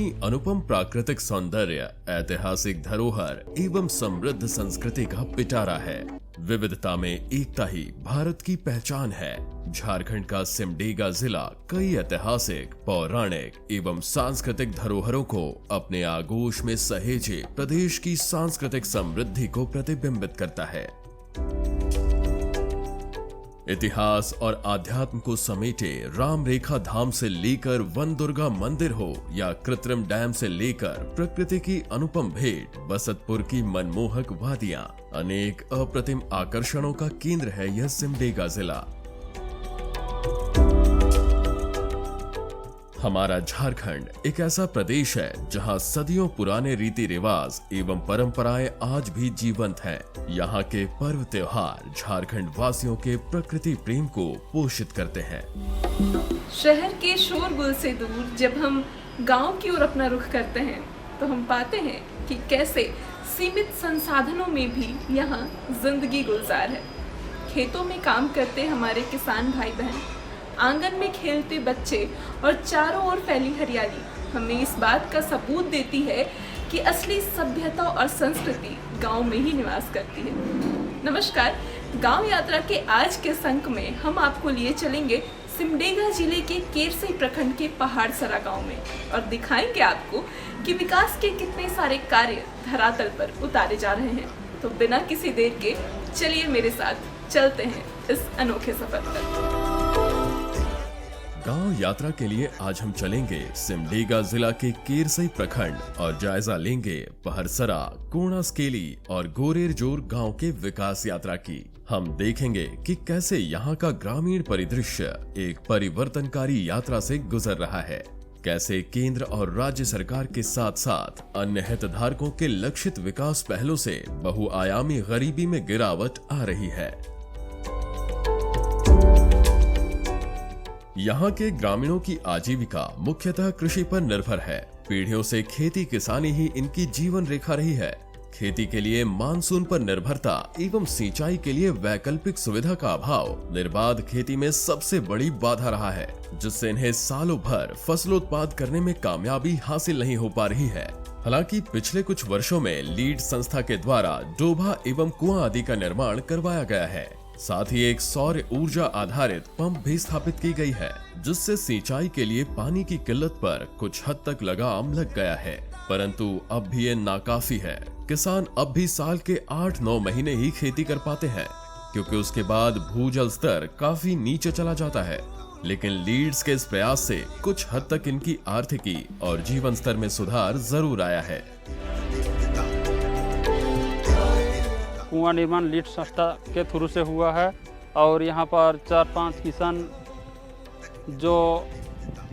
अपनी अनुपम प्राकृतिक सौंदर्य, ऐतिहासिक धरोहर एवं समृद्ध संस्कृति का पिटारा है। विविधता में एकता ही भारत की पहचान है। झारखंड का सिमडेगा जिला कई ऐतिहासिक, पौराणिक एवं सांस्कृतिक धरोहरों को अपने आगोश में सहेजे प्रदेश की सांस्कृतिक समृद्धि को प्रतिबिंबित करता है। इतिहास और आध्यात्म को समेटे राम रेखा धाम से लेकर वन दुर्गा मंदिर हो या कृत्रिम डैम से लेकर प्रकृति की अनुपम भेंट बसतपुर की मनमोहक वादियां, अनेक अप्रतिम आकर्षणों का केंद्र है यह सिमडेगा जिला। हमारा झारखंड एक ऐसा प्रदेश है जहां सदियों पुराने रीति रिवाज एवं परंपराएं आज भी जीवंत हैं। यहाँ के पर्व त्योहार झारखंड वासियों के प्रकृति प्रेम को पोषित करते हैं। शहर के शोरगुल से दूर जब हम गांव की ओर अपना रुख करते हैं तो हम पाते हैं कि कैसे सीमित संसाधनों में भी यहाँ जिंदगी गुलजार है। खेतों में काम करते हमारे किसान भाई बहन, आंगन में खेलते बच्चे और चारों ओर फैली हरियाली हमें इस बात का सबूत देती है कि असली सभ्यता और संस्कृति गांव में ही निवास करती है। नमस्कार, गांव यात्रा के आज के संक में हम आपको लिए चलेंगे सिमडेगा जिले के केरसई प्रखंड के पहाड़सरा गांव में और दिखाएंगे आपको कि विकास के कितने सारे कार्य धरातल पर उतारे जा रहे हैं। तो बिना किसी देर के चलिए मेरे साथ चलते हैं इस अनोखे सफर पर। गांव यात्रा के लिए आज हम चलेंगे सिमडेगा जिला के केरसई प्रखंड और जायजा लेंगे पहाड़सरा, कोणास्केली और गोरेरजोर गांव के विकास यात्रा की। हम देखेंगे कि कैसे यहाँ का ग्रामीण परिदृश्य एक परिवर्तनकारी यात्रा से गुजर रहा है, कैसे केंद्र और राज्य सरकार के साथ साथ अन्य हितधारकों के लक्षित विकास पहलों से बहुआयामी गरीबी में गिरावट आ रही है। यहाँ के ग्रामीणों की आजीविका मुख्यतः कृषि पर निर्भर है। पीढ़ियों से खेती किसानी ही इनकी जीवन रेखा रही है। खेती के लिए मानसून पर निर्भरता एवं सिंचाई के लिए वैकल्पिक सुविधा का अभाव निर्बाध खेती में सबसे बड़ी बाधा रहा है, जिससे इन्हें सालों भर फसलोत्पाद करने में कामयाबी हासिल नहीं हो पा रही है। हालांकि पिछले कुछ वर्षों में लीड संस्था के द्वारा डोभा एवं कुआं आदि का निर्माण करवाया गया है। साथ ही एक सौर ऊर्जा आधारित पंप भी स्थापित की गई है, जिससे सिंचाई के लिए पानी की किल्लत पर कुछ हद तक लगाम लग गया है। परंतु अब भी ये नाकाफी है। किसान अब भी साल के 8-9 महीने ही खेती कर पाते हैं, क्योंकि उसके बाद भूजल स्तर काफी नीचे चला जाता है। लेकिन लीड्स के इस प्रयास से कुछ हद तक इनकी आर्थिकी और जीवन स्तर में सुधार जरूर आया है। कुआं निर्माण लीड संस्था के थ्रू से हुआ है और यहाँ पर 4-5 किसान जो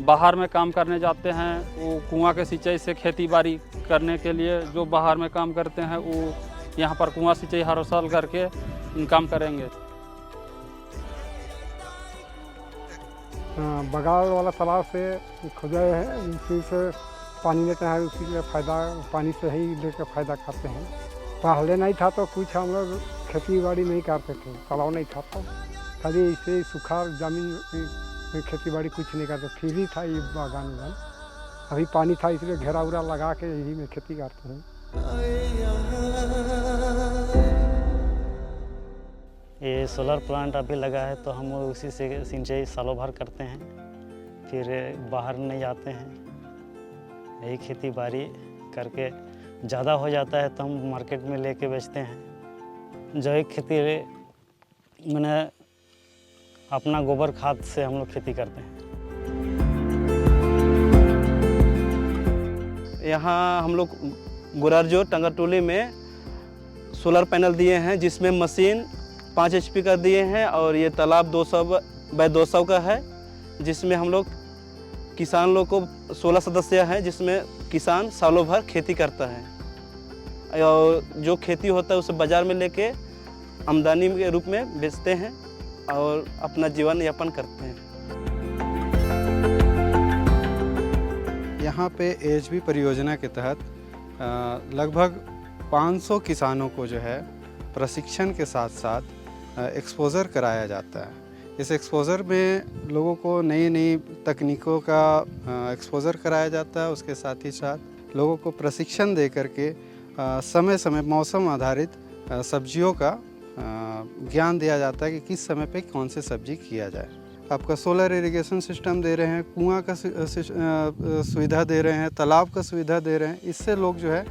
बाहर में काम करने जाते हैं, वो कुआं के सिंचाई से खेती बाड़ी करने के लिए जो बाहर में काम करते हैं वो यहाँ पर कुआं सिंचाई हर साल करके इनकम करेंगे। बगाल वाला तालाब से खोदा है, उसी से पानी लेते हैं, उसी का फायदा पानी से ही लेकर फायदा खाते हैं। पहले नहीं था तो कुछ हम लोग खेती बाड़ी नहीं करते थे, तालाब नहीं था तो खाली इसे सूखा जमीन में खेती बाड़ी कुछ नहीं करते। फिर ही था ये बागान उगान, अभी पानी था इसलिए घेरा उरा लगा के यही में खेती करते हैं। ये सोलर प्लांट अभी लगा है तो हम उसी से सिंचाई सालों भर करते हैं, फिर बाहर नहीं जाते हैं। यही खेती बाड़ी करके ज़्यादा हो जाता है तो हम मार्केट में लेके बेचते हैं। जैविक खेती मैंने अपना गोबर खाद से हम लोग खेती करते हैं। यहाँ हम लोग गोरेरजोर टंगरटोली में सोलर पैनल दिए हैं, जिसमें मशीन 5 HP का दिए हैं और ये तालाब 200x200 का है, जिसमें हम लोग किसान लोग को 16 सदस्य हैं, जिसमें किसान सालों भर खेती करता है और जो खेती होता है उसे बाज़ार में लेके आमदनी के रूप में बेचते हैं और अपना जीवन यापन करते हैं। यहाँ पे AHB परियोजना के तहत लगभग 500 किसानों को जो है प्रशिक्षण के साथ साथ एक्सपोज़र कराया जाता है। इस एक्सपोज़र में लोगों को नई नई तकनीकों का एक्सपोज़र कराया जाता है। उसके साथ ही साथ लोगों को प्रशिक्षण दे करके समय समय मौसम आधारित सब्जियों का ज्ञान दिया जाता है कि किस समय पे कौन सी सब्जी किया जाए। आपका सोलर इरिगेशन सिस्टम दे रहे हैं, कुआं का सुविधा दे रहे हैं, तालाब का सुविधा दे रहे हैं। इससे लोग जो है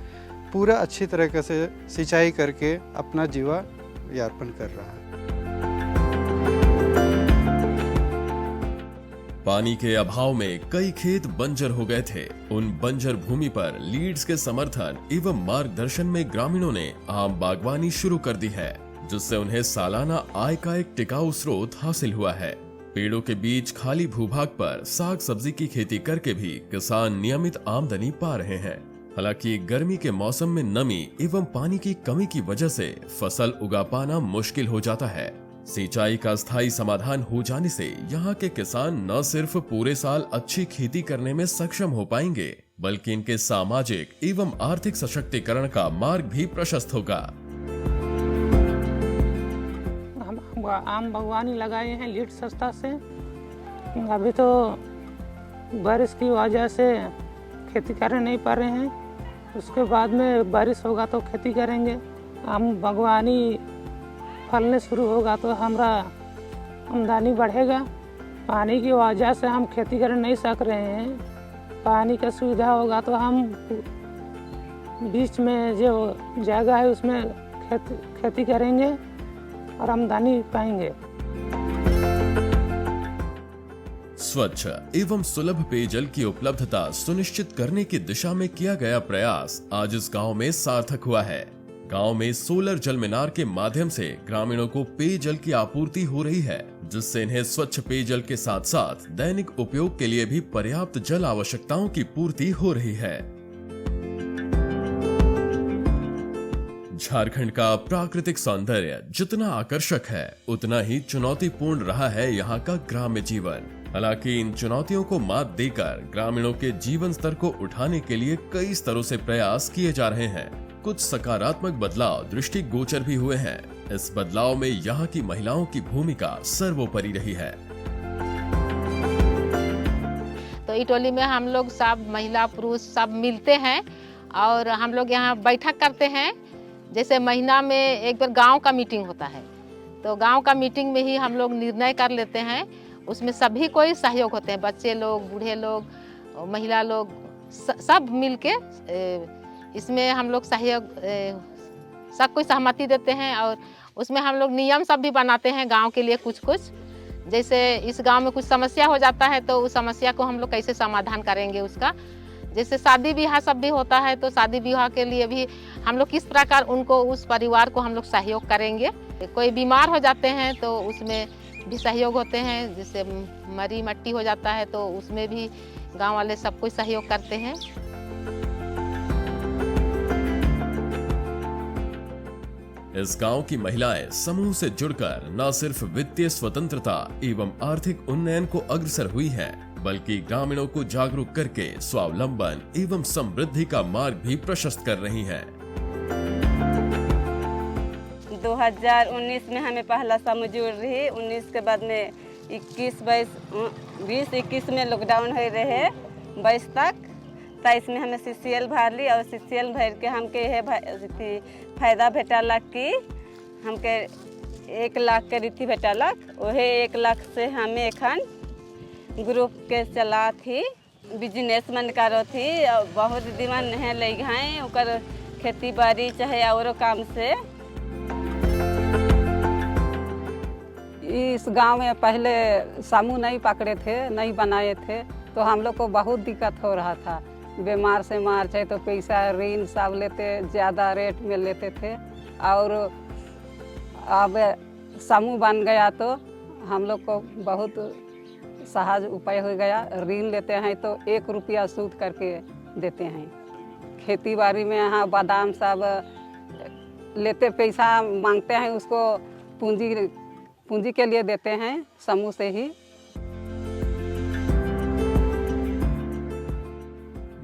पूरा अच्छी तरीके से सिंचाई करके अपना जीवन यापन कर रहा है। पानी के अभाव में कई खेत बंजर हो गए थे। उन बंजर भूमि पर लीड्स के समर्थन एवं मार्गदर्शन में ग्रामीणों ने आम बागवानी शुरू कर दी है, जिससे उन्हें सालाना आय का एक टिकाऊ स्रोत हासिल हुआ है। पेड़ों के बीच खाली भूभाग पर साग सब्जी की खेती करके भी किसान नियमित आमदनी पा रहे हैं। हालांकि गर्मी के मौसम में नमी एवं पानी की कमी की वजह से फसल उगा पाना मुश्किल हो जाता है। सिंचाई का स्थायी समाधान हो जाने से यहाँ के किसान न सिर्फ पूरे साल अच्छी खेती करने में सक्षम हो पाएंगे, बल्कि इनके सामाजिक एवं आर्थिक सशक्तिकरण का मार्ग भी प्रशस्त होगा। हम आम बागवानी लगाए हैं लीड सस्ता से। अभी तो बारिश की वजह से खेती कर नहीं पा रहे हैं। उसके बाद में बारिश होगा तो खेती करेंगे। आम बागवानी फलने शुरू होगा तो हमारा आमदनी बढ़ेगा। पानी की वजह से हम खेती कर नहीं सक रहे हैं। पानी का सुविधा होगा तो हम बीच में जो जगह है उसमें खेती करेंगे और आमदनी पाएंगे। स्वच्छ एवं सुलभ पेयजल की उपलब्धता सुनिश्चित करने की दिशा में किया गया प्रयास आज इस गांव में सार्थक हुआ है। गांव में सोलर जल मीनार के माध्यम से ग्रामीणों को पेयजल की आपूर्ति हो रही है, जिससे इन्हें स्वच्छ पेयजल के साथ साथ दैनिक उपयोग के लिए भी पर्याप्त जल आवश्यकताओं की पूर्ति हो रही है। झारखंड का प्राकृतिक सौंदर्य जितना आकर्षक है, उतना ही चुनौतीपूर्ण रहा है यहाँ का ग्राम्य जीवन। हालांकि इन चुनौतियों को मात देकर ग्रामीणों के जीवन स्तर को उठाने के लिए कई स्तरों से प्रयास किए जा रहे हैं। कुछ सकारात्मक बदलाव दृष्टिगोचर भी हुए हैं। इस बदलाव में यहाँ की महिलाओं की भूमिका सर्वोपरि रही है। तो ई टोली में हम लोग सब महिला पुरुष सब मिलते हैं और हम लोग यहाँ बैठक करते हैं। जैसे महीना में एक बार गांव का मीटिंग होता है, तो गांव का मीटिंग में ही हम लोग निर्णय कर लेते हैं। उसमें सभी कोई सहयोग होते हैं, बच्चे लोग, बूढ़े लोग, महिला लोग, सब मिलके इसमें हम लोग सहयोग सब कोई सहमति देते हैं। और उसमें हम लोग नियम सब भी बनाते हैं गांव के लिए कुछ कुछ। जैसे इस गांव में कुछ समस्या हो जाता है तो उस समस्या को हम लोग कैसे समाधान करेंगे उसका। जैसे शादी ब्याह सब भी होता है तो शादी ब्याह के लिए भी हम लोग किस प्रकार उनको, उस परिवार को हम लोग सहयोग करेंगे। कोई बीमार हो जाते हैं तो उसमें भी सहयोग होते हैं। जैसे मरी मट्टी हो जाता है तो उसमें भी गांव वाले सब कोई सहयोग करते हैं। इस गांव की महिलाएं समूह से जुड़कर न सिर्फ वित्तीय स्वतंत्रता एवं आर्थिक उन्नयन को अग्रसर हुई हैं, बल्कि ग्रामीणों को जागरूक करके स्वावलंबन एवं समृद्धि का मार्ग भी प्रशस्त कर रही हैं। 2019 में हमें पहला समूह जुड़ रही। 19 के बाद में 20-21 में लॉकडाउन हो रहे 22 तक। 23 में हमें CCL भर ली और CCL भर के हमके फायदा भेटलक कि हमके 1 लाख के रीति भेटलक। वही 1 लाख से हमें एखन ग्रुप के चला थी, बिजनेस मन करो थी। बहुत दिमान है ले गए ओकर खेती बाड़ी चाहे और काम से। इस गांव में पहले समूह नहीं पकड़े थे, नहीं बनाए थे, तो हम लोग को बहुत दिक्कत हो रहा था। बीमार से मार चाहे तो पैसा ऋण सब लेते, ज़्यादा रेट में लेते थे। और अब समूह बन गया तो हम लोग को बहुत सहज उपाय हो गया। ऋण लेते हैं तो 1 रुपया सूद करके देते हैं। खेती बाड़ी में यहाँ बादाम सब लेते, पैसा मांगते हैं, उसको पूंजी के लिए देते हैं समूह से ही।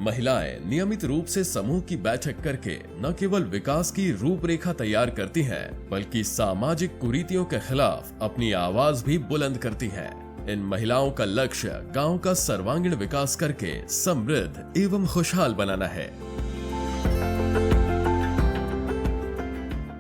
महिलाएं नियमित रूप से समूह की बैठक करके न केवल विकास की रूपरेखा तैयार करती हैं, बल्कि सामाजिक कुरीतियों के खिलाफ अपनी आवाज भी बुलंद करती हैं। इन महिलाओं का लक्ष्य गांव का सर्वांगीण विकास करके समृद्ध एवं खुशहाल बनाना है।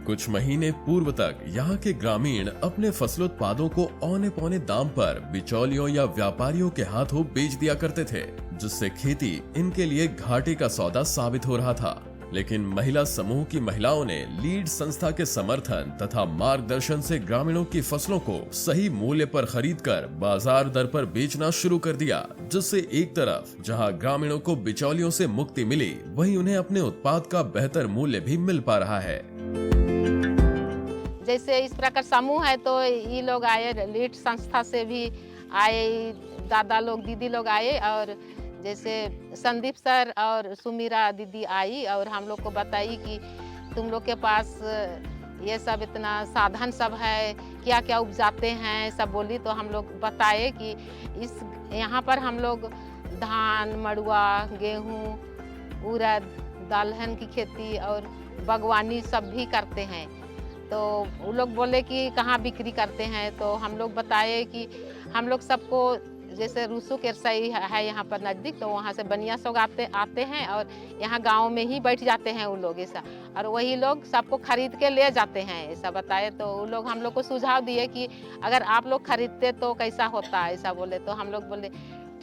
कुछ महीने पूर्व तक यहाँ के ग्रामीण अपने फसलोत्पादों को औने पौने दाम पर बिचौलियों या व्यापारियों के हाथों बेच दिया करते थे, जिससे खेती इनके लिए घाटे का सौदा साबित हो रहा था। लेकिन महिला समूह की महिलाओं ने लीड संस्था के समर्थन तथा मार्गदर्शन से ग्रामीणों की फसलों को सही मूल्य पर खरीदकर बाजार दर पर बेचना शुरू कर दिया, जिससे एक तरफ जहां ग्रामीणों को बिचौलियों से मुक्ति मिली, वहीं उन्हें अपने उत्पाद का बेहतर मूल्य भी मिल पा रहा है। जैसे इस प्रकार समूह है तो ये लोग आए, लीड संस्था से भी आए, दादा लोग दीदी लोग आए, और जैसे संदीप सर और सुमीरा दीदी आई और हम लोग को बताई कि तुम लोग के पास ये सब इतना साधन सब है, क्या क्या उपजाते हैं सब बोली। तो हम लोग बताए कि इस यहाँ पर हम लोग धान, मड़ुआ, गेहूँ, उड़द, दलहन की खेती और बागवानी सब भी करते हैं। तो वो लोग बोले कि कहाँ बिक्री करते हैं, तो हम लोग बताए कि हम लोग सबको जैसे रूसू केरसई है यहाँ पर नज़दीक, तो वहाँ से बनिया सोग आते हैं और यहाँ गांव में ही बैठ जाते हैं वो लोग ऐसा, और वही लोग सबको खरीद के ले जाते हैं ऐसा बताए। तो वो लोग हम लोग को सुझाव दिए कि अगर आप लोग खरीदते तो कैसा होता ऐसा बोले। तो हम लोग बोले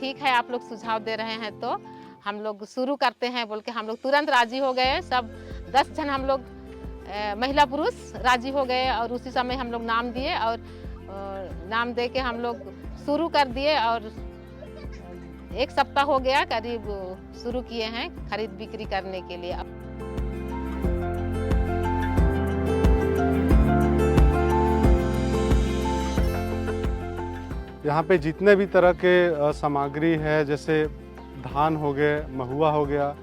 ठीक है, आप लोग सुझाव दे रहे हैं तो हम लोग शुरू करते हैं बोल के हम लोग तुरंत राजी हो गए। सब 10 जन हम लोग महिला पुरुष राजी हो गए और उसी समय हम लोग नाम दिए और नाम दे के हम लोग शुरू कर दिए, और 1 सप्ताह हो गया करीब शुरू किए हैं खरीद बिक्री करने के लिए। यहाँ पे जितने भी तरह के सामग्री है, जैसे धान हो गए, महुआ हो गया,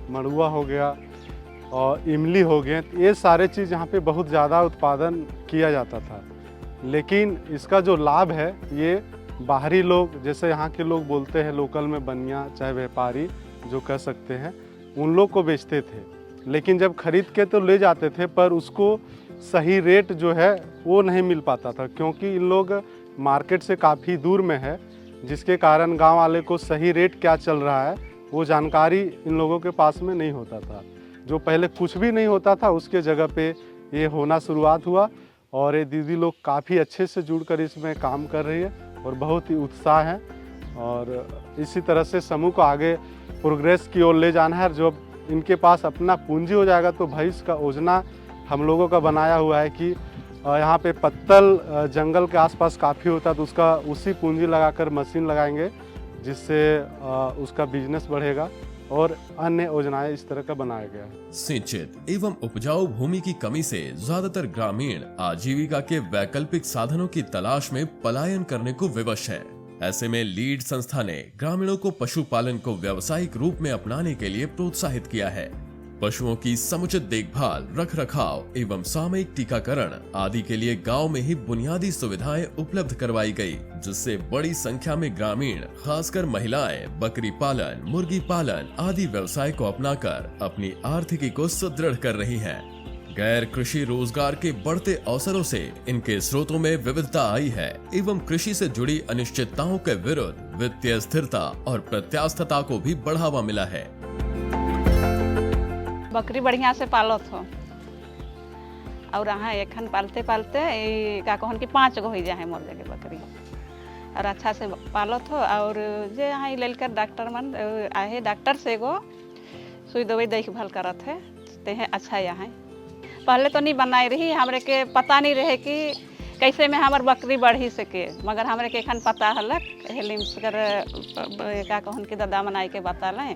मड़ुआ हो गया और इमली हो गए, ये सारे चीज़ यहाँ पे बहुत ज़्यादा उत्पादन किया जाता था। लेकिन इसका जो लाभ है ये बाहरी लोग, जैसे यहाँ के लोग बोलते हैं लोकल में बनिया, चाहे व्यापारी जो कह सकते हैं, उन लोग को बेचते थे। लेकिन जब खरीद के तो ले जाते थे, पर उसको सही रेट जो है वो नहीं मिल पाता था, क्योंकि इन लोग मार्केट से काफ़ी दूर में है, जिसके कारण गांव वाले को सही रेट क्या चल रहा है वो जानकारी इन लोगों के पास में नहीं होता था। जो पहले कुछ भी नहीं होता था उसके जगह पे ये होना शुरुआत हुआ, और ये दीदी लोग काफ़ी अच्छे से जुड़कर इसमें काम कर रही है और बहुत ही उत्साह है। और इसी तरह से समूह को आगे प्रोग्रेस की ओर ले जाना है। जो इनके पास अपना पूंजी हो जाएगा तो भैंस का योजना हम लोगों का बनाया हुआ है कि यहाँ पे पत्तल जंगल के आसपास काफ़ी होता है, तो उसका उसी पूंजी लगाकर मशीन लगाएंगे, जिससे उसका बिजनेस बढ़ेगा। और अन्य योजनाएं इस तरह का बनाया गया है। सिंचित एवं उपजाऊ भूमि की कमी से ज्यादातर ग्रामीण आजीविका के वैकल्पिक साधनों की तलाश में पलायन करने को विवश हैं। ऐसे में लीड संस्था ने ग्रामीणों को पशुपालन को व्यावसायिक रूप में अपनाने के लिए प्रोत्साहित किया है। पशुओं की समुचित देखभाल, रख रखाव एवं सामयिक टीकाकरण आदि के लिए गांव में ही बुनियादी सुविधाएं उपलब्ध करवाई गई, जिससे बड़ी संख्या में ग्रामीण, खासकर महिलाएं बकरी पालन, मुर्गी पालन आदि व्यवसाय को अपनाकर अपनी आर्थिकी को सुदृढ़ कर रही हैं। गैर कृषि रोजगार के बढ़ते अवसरों से इनके स्रोतों में विविधता आई है एवं कृषि से जुड़ी अनिश्चितताओं के विरुद्ध वित्तीय स्थिरता और प्रत्यास्थता को भी बढ़ावा मिला है। बकरी बढ़िया से पालो थो, और यहाँ एखन पालते पालते का कहन कि 5 गो हो जाए मोर जगह बकरी, और अच्छा से पालो थो। और जे यहाँ लेकर डॉक्टर मन आए, डॉक्टर से एगो सुई दवाई देखभाल करत है, ते हैं अच्छा यहाँ। पहले तो नहीं बनाई रही, हमरे के पता नहीं रहे कि कैसे में हमार बकरी बढ़ी सके, मगर हमरे के एखन पता हलक हेलिम्स कर का कहन कि दादा मन आई के बता लें,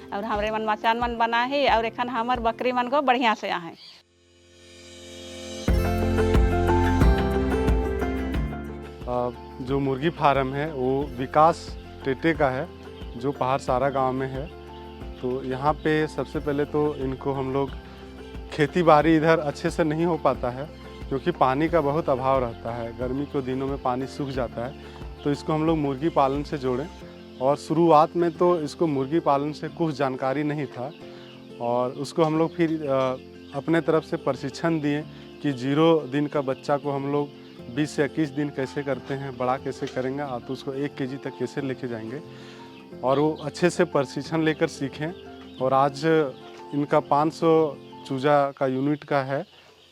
और हमरे मन मचान मन बना ही, और एखन हमार बकरी मन को बढ़िया से आए। जो मुर्गी फार्म है वो विकास टेटे का है, जो पहाड़ सारा गांव में है। तो यहाँ पे सबसे पहले तो इनको हम लोग खेती बाड़ी इधर अच्छे से नहीं हो पाता है, क्योंकि पानी का बहुत अभाव रहता है। गर्मी के दिनों में पानी सूख जाता है, तो इसको हम लोग मुर्गी पालन से जोड़ें। और शुरुआत में तो इसको मुर्गी पालन से कुछ जानकारी नहीं था और उसको हम लोग फिर अपने तरफ से प्रशिक्षण दिए कि 0 दिन का बच्चा को हम लोग 20 से 21 दिन कैसे करते हैं, बड़ा कैसे करेंगे और तो उसको 1 केजी तक कैसे लेके जाएंगे और वो अच्छे से प्रशिक्षण लेकर सीखें। और आज इनका 500 चूजा का यूनिट का है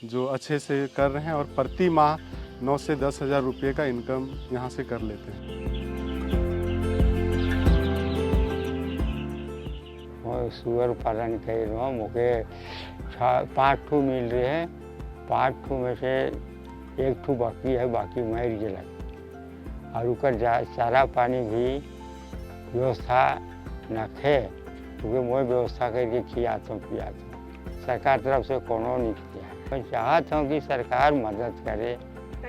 जो अच्छे से कर रहे हैं और प्रति माह 9 से 10 हज़ार रुपये का इनकम यहाँ से कर लेते हैं। सुअर पालन कर रहा हूँ, मुझे 5 ठू मिल रहे हैं, 5 ठू में से 1 ठू बाकी है, बाकी मर गया और उकर चारा पानी भी व्यवस्था नखे क्योंकि मैं व्यवस्था करके खिलाता हूँ पियाता हूँ। सरकार तरफ से कोनो नहीं किया है। मैं चाहता हूँ कि सरकार मदद करे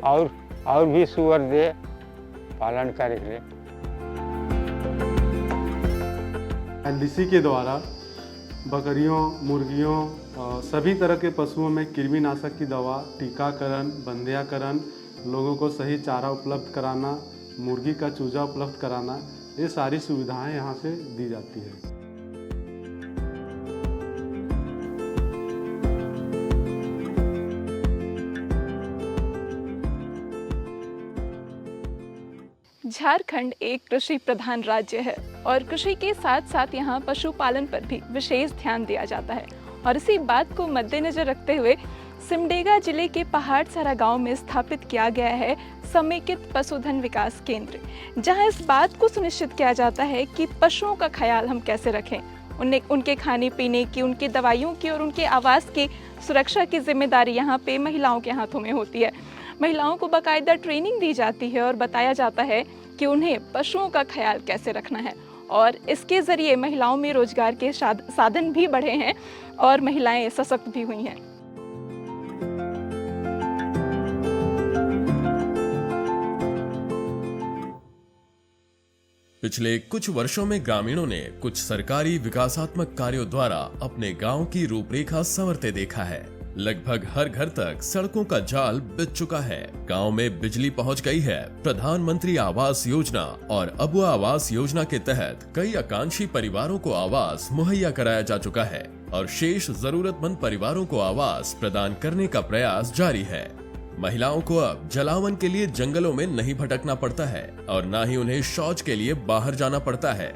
और भी सुअर दे पालन करे ले। एलडीसी के द्वारा बकरियों, मुर्गियों, सभी तरह के पशुओं में कृमिनाशक की दवा, टीकाकरण, बंध्याकरण, लोगों को सही चारा उपलब्ध कराना, मुर्गी का चूजा उपलब्ध कराना, ये सारी सुविधाएं यहाँ से दी जाती है। झारखंड एक कृषि प्रधान राज्य है और कृषि के साथ साथ यहाँ पशुपालन पर भी विशेष ध्यान दिया जाता है। और इसी बात को मद्देनजर रखते हुए सिमडेगा जिले के पहाड़सरा गांव में स्थापित किया गया है समेकित पशुधन विकास केंद्र, जहां इस बात को सुनिश्चित किया जाता है कि पशुओं का ख्याल हम कैसे रखें, उनके खाने पीने की, उनकी दवाइयों की और उनके आवास की सुरक्षा की जिम्मेदारी यहाँ पे महिलाओं के हाथों में होती है। महिलाओं को बाकायदा ट्रेनिंग दी जाती है और बताया जाता है कि उन्हें पशुओं का ख्याल कैसे रखना है और इसके ज़रिए महिलाओं में रोजगार के साधन भी बढ़े हैं और महिलाएं सशक्त भी हुई हैं। पिछले कुछ वर्षों में ग्रामीणों ने कुछ सरकारी विकासात्मक कार्यों द्वारा अपने गांव की रूपरेखा संवरते देखा है। लगभग हर घर तक सड़कों का जाल बिछ चुका है, गांव में बिजली पहुंच गई है, प्रधानमंत्री आवास योजना और अबुआ आवास योजना के तहत कई आकांक्षी परिवारों को आवास मुहैया कराया जा चुका है और शेष जरूरतमंद परिवारों को आवास प्रदान करने का प्रयास जारी है। महिलाओं को अब जलावन के लिए जंगलों में नहीं भटकना पड़ता है और न ही उन्हें शौच के लिए बाहर जाना पड़ता है।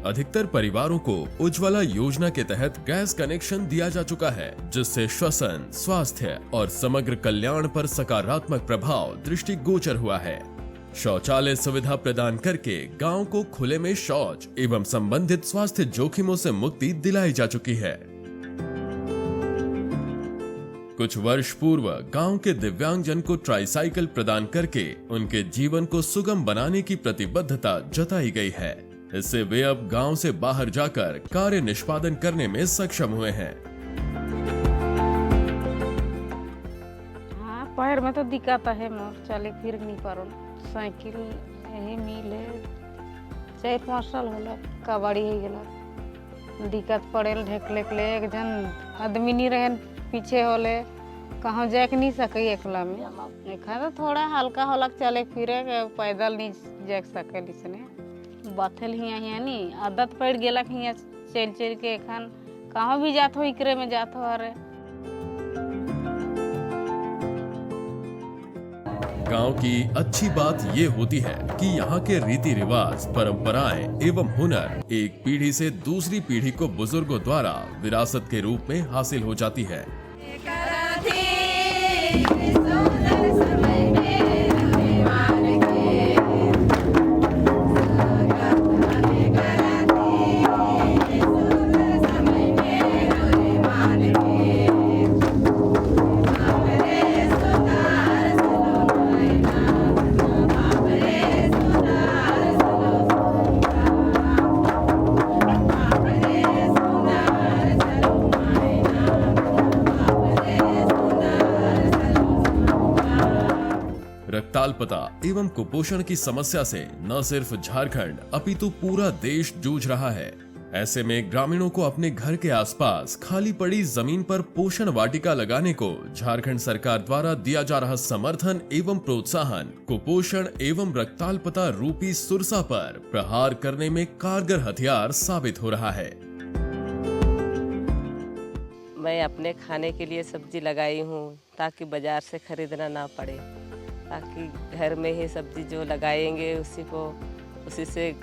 अधिकतर परिवारों को उज्ज्वला योजना के तहत गैस कनेक्शन दिया जा चुका है, जिससे श्वसन, स्वास्थ्य और समग्र कल्याण पर सकारात्मक प्रभाव दृष्टिगोचर हुआ है। शौचालय सुविधा प्रदान करके गांव को खुले में शौच एवं संबंधित स्वास्थ्य जोखिमों से मुक्ति दिलाई जा चुकी है। कुछ वर्ष पूर्व गांव के दिव्यांगजन को ट्राईसाइकिल प्रदान करके उनके जीवन को सुगम बनाने की प्रतिबद्धता जताई गई है। इससे वे अब गांव से बाहर जाकर कार्य निष्पादन करने में सक्षम हुए हैं। हाँ, पैर में तो दिक्कत है, मोर चले फिर नहीं पारो। साइकिल यही मिले 4-5 साल होला कबाड़ी हो गला, दिक्कत पड़ेल ढेकले के लिए। एक जन आदमी नहीं रहे पीछे होले, कहाँ जा के नहीं सके एकला में। देखा तो थोड़ा हल्का होला चले फिरे, पैदल नहीं जा सके इसने बाथल हिया नहीं आदत पड़ गया हिया चल चल के एखन कहाँ भी जात हो इकरे में जात हो। अरे गांव की अच्छी बात ये होती है कि यहाँ के रीति रिवाज, परंपराएं एवं हुनर एक पीढ़ी से दूसरी पीढ़ी को बुजुर्गों द्वारा विरासत के रूप में हासिल हो जाती है। रक्ताल्पता एवं कुपोषण की समस्या से न सिर्फ झारखंड अपितु पूरा देश जूझ रहा है। ऐसे में ग्रामीणों को अपने घर के आसपास खाली पड़ी जमीन पर पोषण वाटिका लगाने को झारखंड सरकार द्वारा दिया जा रहा समर्थन एवं प्रोत्साहन कुपोषण एवं रक्ताल्पता रूपी सुरसा पर प्रहार करने में कारगर हथियार साबित हो रहा है। मैं अपने खाने के लिए सब्जी लगाई हूँ ताकि बाजार से खरीदना ना पड़े, ताकि घर में ही सब्जी जो लगाएंगे उसी से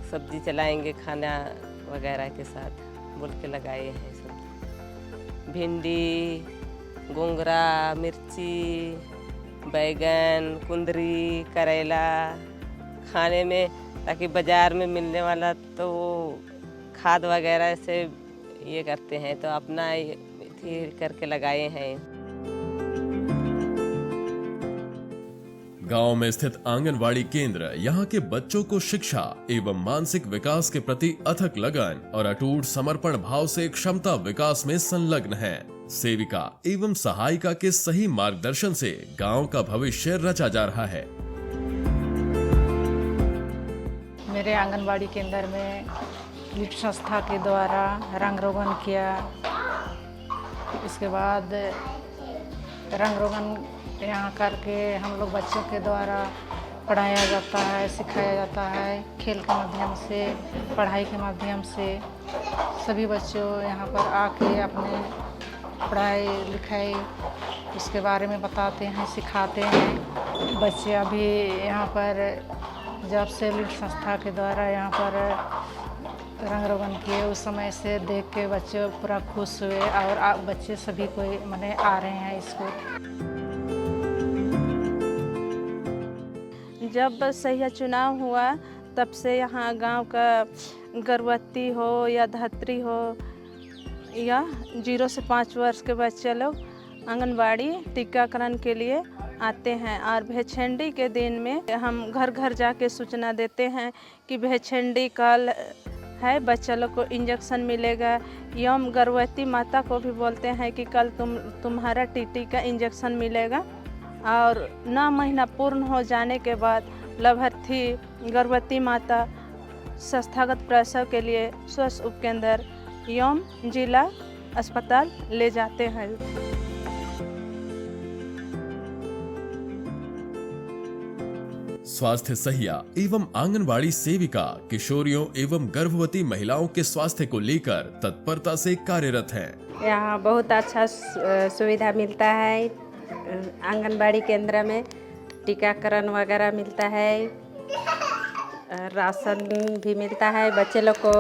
सब्जी चलाएंगे खाना वगैरह के साथ बोल के लगाए हैं। सब्जी भिंडी, गोंगरा, मिर्ची, बैगन, कुंदरी, करेला खाने में, ताकि बाज़ार में मिलने वाला तो खाद वगैरह से ये करते हैं, तो अपना ये करके लगाए हैं। गांव में स्थित आंगनवाड़ी केंद्र यहां के बच्चों को शिक्षा एवं मानसिक विकास के प्रति अथक लगन और अटूट समर्पण भाव से क्षमता विकास में संलग्न है। सेविका एवं सहायिका के सही मार्गदर्शन से गांव का भविष्य रचा जा रहा है। मेरे आंगनवाड़ी केंद्र में लीड संस्था के द्वारा रंग रोगन किया। इसके बाद रंग रोगन यहाँ करके हम लोग बच्चों के द्वारा पढ़ाया जाता है, सिखाया जाता है। खेल के माध्यम से, पढ़ाई के माध्यम से सभी बच्चों यहाँ पर आके अपने पढ़ाई लिखाई उसके बारे में बताते हैं, सिखाते हैं। बच्चे अभी यहाँ पर जब से लीड संस्था के द्वारा यहाँ पर रंग रोगन किए उस समय से देख के बच्चे पूरा खुश हुए और बच्चे सभी कोई मने आ रहे हैं स्कूल। जब सही चुनाव हुआ तब से यहाँ गांव का गर्भवती हो या धात्री हो या 0 से 5 वर्ष के बच्चे लोग आंगनबाड़ी टीकाकरण के लिए आते हैं। और भेछेंडी के दिन में हम घर घर जाके सूचना देते हैं कि भेछेंडी कल है, बच्चा लोग को इंजेक्शन मिलेगा। एवं गर्भवती माता को भी बोलते हैं कि कल तुम्हारा टीटी का इंजेक्शन मिलेगा। और 9 महीना पूर्ण हो जाने के बाद लाभार्थी गर्भवती माता संस्थागत प्रसव के लिए स्वास्थ्य उपकेंद्र एवं जिला अस्पताल ले जाते हैं। स्वास्थ्य सहिया एवं आंगनवाड़ी सेविका किशोरियों एवं गर्भवती महिलाओं के स्वास्थ्य को लेकर तत्परता से कार्यरत हैं। यहाँ बहुत अच्छा सुविधा मिलता है। आंगनबाड़ी केंद्र में टीकाकरण वगैरह मिलता है, राशन भी मिलता है, बच्चे लोग को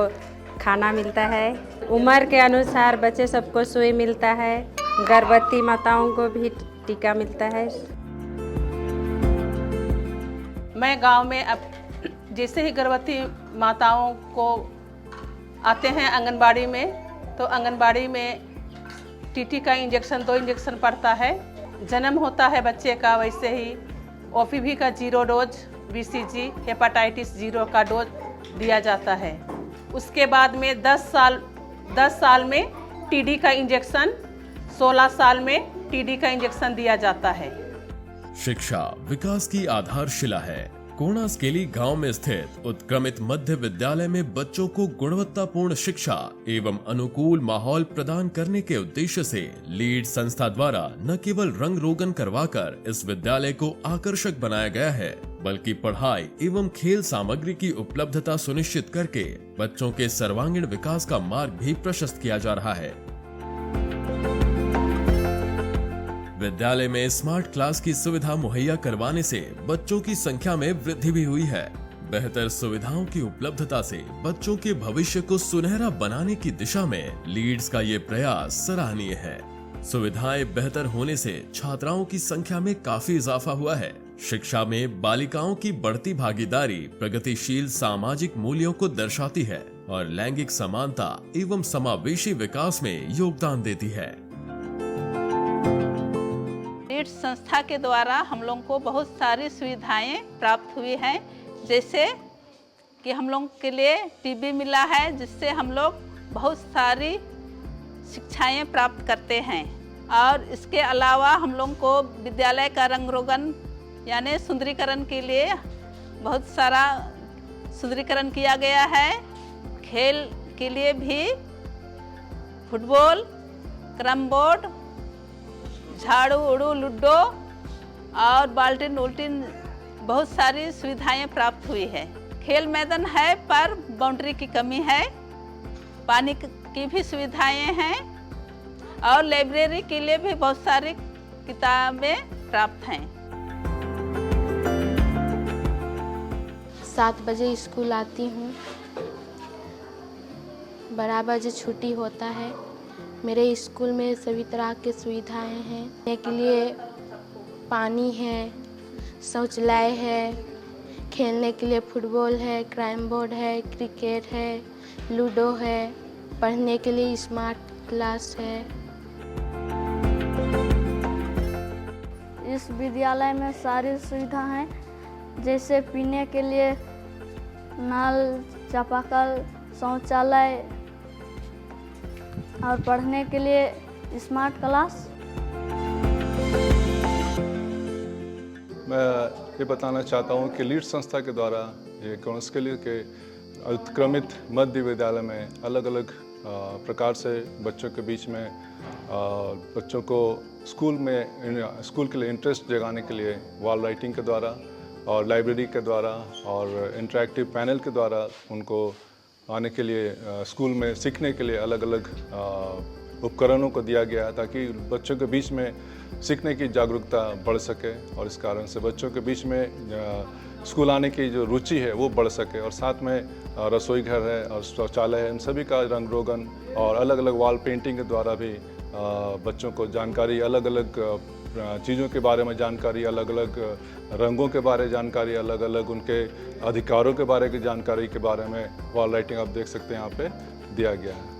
खाना मिलता है, उम्र के अनुसार बच्चे सबको सुई मिलता है, गर्भवती माताओं को भी टीका मिलता है। मैं गांव में अब जैसे ही गर्भवती माताओं को आते हैं आंगनबाड़ी में, तो आंगनबाड़ी में टीटी का इंजेक्शन 2 इंजेक्शन पड़ता है। जन्म होता है बच्चे का, वैसे ही ओपीवी का 0 डोज, बीसीजी हेपेटाइटिस 0 का डोज दिया जाता है। उसके बाद में 10 साल में टीडी का इंजेक्शन, 16 साल में टीडी का इंजेक्शन दिया जाता है। शिक्षा विकास की आधारशिला है। कोणास्केली गांव में स्थित उत्क्रमित मध्य विद्यालय में बच्चों को गुणवत्तापूर्ण शिक्षा एवं अनुकूल माहौल प्रदान करने के उद्देश्य से लीड संस्था द्वारा न केवल रंग रोगन करवाकर इस विद्यालय को आकर्षक बनाया गया है, बल्कि पढ़ाई एवं खेल सामग्री की उपलब्धता सुनिश्चित करके बच्चों के सर्वांगीण विकास का मार्ग भी प्रशस्त किया जा रहा है। विद्यालय में स्मार्ट क्लास की सुविधा मुहैया करवाने से बच्चों की संख्या में वृद्धि भी हुई है। बेहतर सुविधाओं की उपलब्धता से बच्चों के भविष्य को सुनहरा बनाने की दिशा में लीड्स का ये प्रयास सराहनीय है। सुविधाएं बेहतर होने से छात्राओं की संख्या में काफी इजाफा हुआ है। शिक्षा में बालिकाओं की बढ़ती भागीदारी प्रगतिशील सामाजिक मूल्यों को दर्शाती है और लैंगिक समानता एवं समावेशी विकास में योगदान देती है। लीड संस्था के द्वारा हम लोगों को बहुत सारी सुविधाएं प्राप्त हुई हैं, जैसे कि हम लोगों के लिए टीवी मिला है, जिससे हम लोग बहुत सारी शिक्षाएं प्राप्त करते हैं। और इसके अलावा हम लोगों को विद्यालय का रंग रोगन यानी सुंदरीकरण के लिए बहुत सारा सुंदरीकरण किया गया है। खेल के लिए भी फुटबॉल, कैरम बोर्ड, झाड़ू उड़ू, लूडो और बाल्टीन उल्टीन बहुत सारी सुविधाएं प्राप्त हुई है। खेल मैदान है पर बाउंड्री की कमी है, पानी की भी सुविधाएं हैं और लाइब्रेरी के लिए भी बहुत सारी किताबें प्राप्त हैं। 7 बजे स्कूल आती हूँ, 12 बजे छुट्टी होता है। मेरे स्कूल में सभी तरह की सुविधाएं हैं। रहने के लिए पानी है, शौचालय है, खेलने के लिए फुटबॉल है, कैरम बोर्ड है, क्रिकेट है, लूडो है, पढ़ने के लिए स्मार्ट क्लास है। इस विद्यालय में सारी सुविधा हैं, जैसे पीने के लिए नल, चापाकल, शौचालय और पढ़ने के लिए स्मार्ट क्लास। मैं ये बताना चाहता हूँ कि लीड संस्था के द्वारा ये काउंसिल के उत्क्रमित मध्य विद्यालय में अलग अलग प्रकार से बच्चों के बीच में बच्चों को स्कूल के लिए इंटरेस्ट जगाने के लिए वॉल राइटिंग के द्वारा और लाइब्रेरी के द्वारा और इंटरेक्टिव पैनल के द्वारा उनको आने के लिए स्कूल में सीखने के लिए अलग अलग उपकरणों को दिया गया ताकि बच्चों के बीच में सीखने की जागरूकता बढ़ सके और इस कारण से बच्चों के बीच में स्कूल आने की जो रुचि है वो बढ़ सके। और साथ में रसोई घर है और शौचालय है, इन सभी का रंग रोगन और अलग अलग वॉल पेंटिंग के द्वारा भी बच्चों को जानकारी, अलग अलग चीज़ों के बारे में जानकारी, अलग अलग रंगों के बारे में जानकारी, अलग अलग उनके अधिकारों के बारे की जानकारी के बारे में वॉल राइटिंग आप देख सकते हैं यहाँ पे दिया गया है।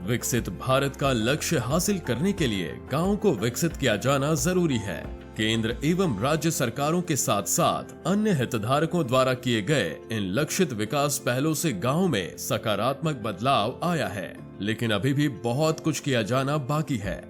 विकसित भारत का लक्ष्य हासिल करने के लिए गांव को विकसित किया जाना जरूरी है। केंद्र एवं राज्य सरकारों के साथ साथ अन्य हितधारकों द्वारा किए गए इन लक्षित विकास पहलों से गांव में सकारात्मक बदलाव आया है, लेकिन अभी भी बहुत कुछ किया जाना बाकी है।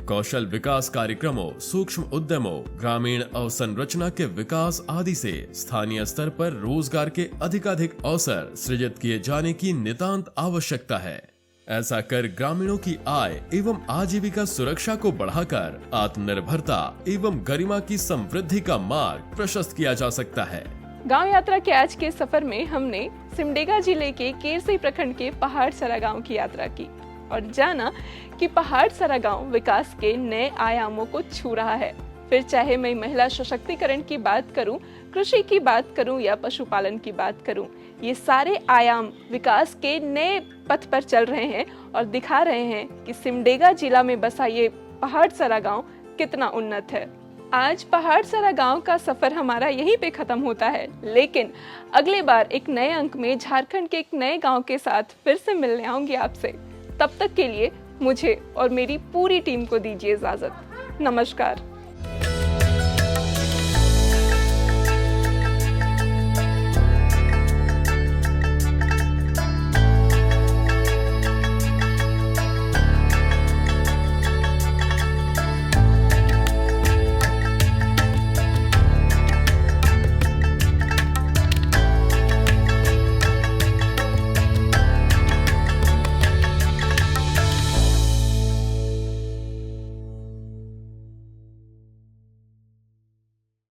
कौशल विकास कार्यक्रमों, सूक्ष्म उद्यमों, ग्रामीण अवसंरचना के विकास आदि से स्थानीय स्तर पर रोजगार के अधिकाधिक अवसर सृजित किए जाने की नितांत आवश्यकता है। ऐसा कर ग्रामीणों की आय एवं आजीविका सुरक्षा को बढ़ाकर आत्मनिर्भरता एवं गरिमा की समृद्धि का मार्ग प्रशस्त किया जा सकता है। गांव यात्रा के आज के सफर में हमने सिमडेगा जिले के केरसी प्रखंड के पहाड़सरा गांव की यात्रा की और जाना कि पहाड़सरा गांव विकास के नए आयामों को छू रहा है। फिर चाहे मैं महिला सशक्तिकरण की बात करूं, कृषि की बात करूं या पशुपालन की बात करूं, ये सारे आयाम विकास के नए पथ पर चल रहे हैं और दिखा रहे हैं कि सिमडेगा जिला में बसा ये पहाड़सरा गांव कितना उन्नत है। आज पहाड़सरा गांव का सफर हमारा यहीं पे खत्म होता है, लेकिन अगले बार एक नए अंक में झारखंड के एक नए गांव के साथ फिर से मिलने आऊंगी आपसे। तब तक के लिए मुझे और मेरी पूरी टीम को दीजिए इजाजत। नमस्कार।